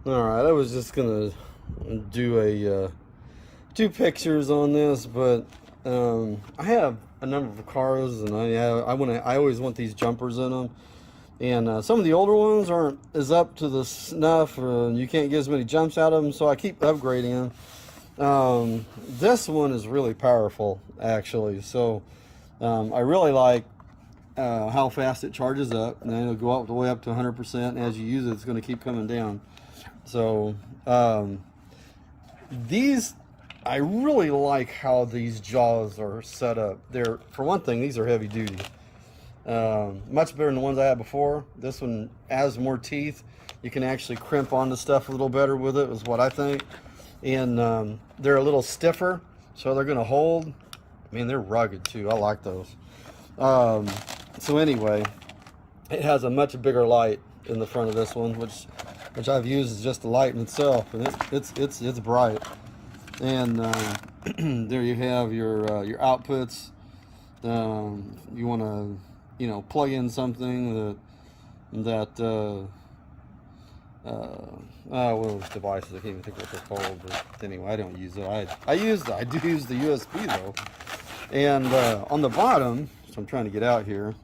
Alright, I was just gonna do two pictures on this, but I have a number of cars, and I always want these jumpers in them. And some of the older ones aren't as up to the snuff, and you can't get as many jumps out of them, so I keep upgrading them. This one is really powerful, actually. So I really like how fast it charges up, and then it'll go all the way up to 100%. And as you use it, it's going to keep coming down. So these, I really like how these jaws are set up. For one thing, these are heavy duty. Much better than the ones I had before. This one has more teeth. You can actually crimp onto stuff a little better with it, is what I think. And they're a little stiffer, so they're going to hold. I mean, they're rugged too. I like those. So anyway, it has a much bigger light in the front of this one, which I've used as just the light in itself, and it's bright. And there you have your outputs. You want to plug in something that what are those devices? I can't even think what they're called, but anyway, I don't use it. I do use the USB though. And on the bottom, so I'm trying to get out here,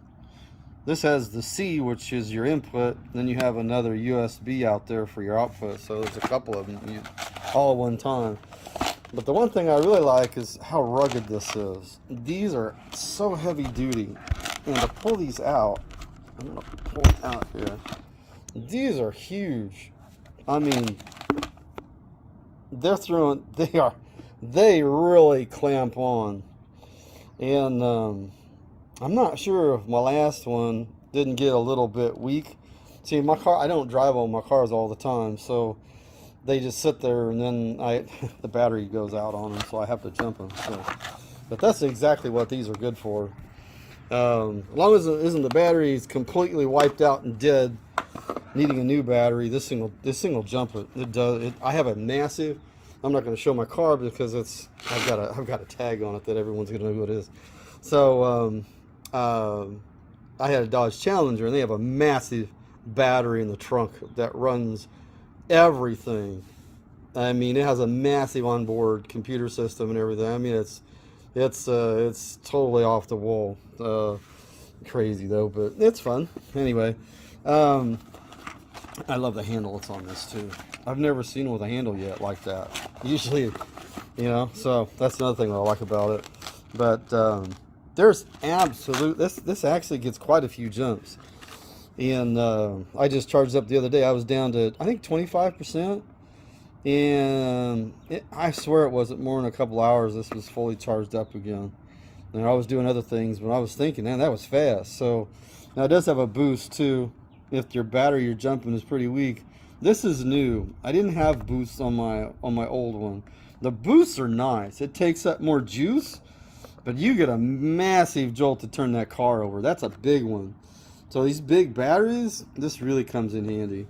this has the C, which is your input, and then you have another USB out there for your output. So there's a couple of them all at one time. But the one thing I really like is how rugged this is. These are so heavy duty, and to pull these out, I'm gonna pull it out here. These are huge. I mean, they really clamp on. And I'm not sure if my last one didn't get a little bit weak. See, my car, I don't drive on my cars all the time, so they just sit there, and then the battery goes out on them, so I have to jump them. So, but that's exactly what these are good for. As long as the battery is completely wiped out and dead, needing a new battery, this thing will jump it. It does. I have a massive. I'm not going to show my car because I've got a tag on it that everyone's going to know who it is. So I had a Dodge Challenger, and they have a massive battery in the trunk that runs everything. I mean, it has a massive onboard computer system and everything. I mean, it's totally off the wall. Crazy though, but it's fun anyway. I love the handle that's on this too. I've never seen one with a handle yet like that. Usually, so that's another thing that I like about it. But there's this actually gets quite a few jumps. And I just charged up the other day. I was down to, I think, 25%. And I swear it wasn't more than a couple hours this was fully charged up again. And I was doing other things, but I was thinking, man, that was fast. So now it does have a boost too. If your battery you're jumping is pretty weak. This is new. I didn't have boosts on my old one. The boosts are nice. It takes up more juice, but you get a massive jolt to turn that car over. That's a big one. So these big batteries, this really comes in handy.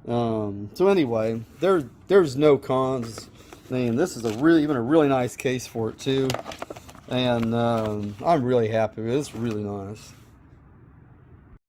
So anyway, there's no cons. And this is even a really nice case for it too. And I'm really happy with it. It's really nice.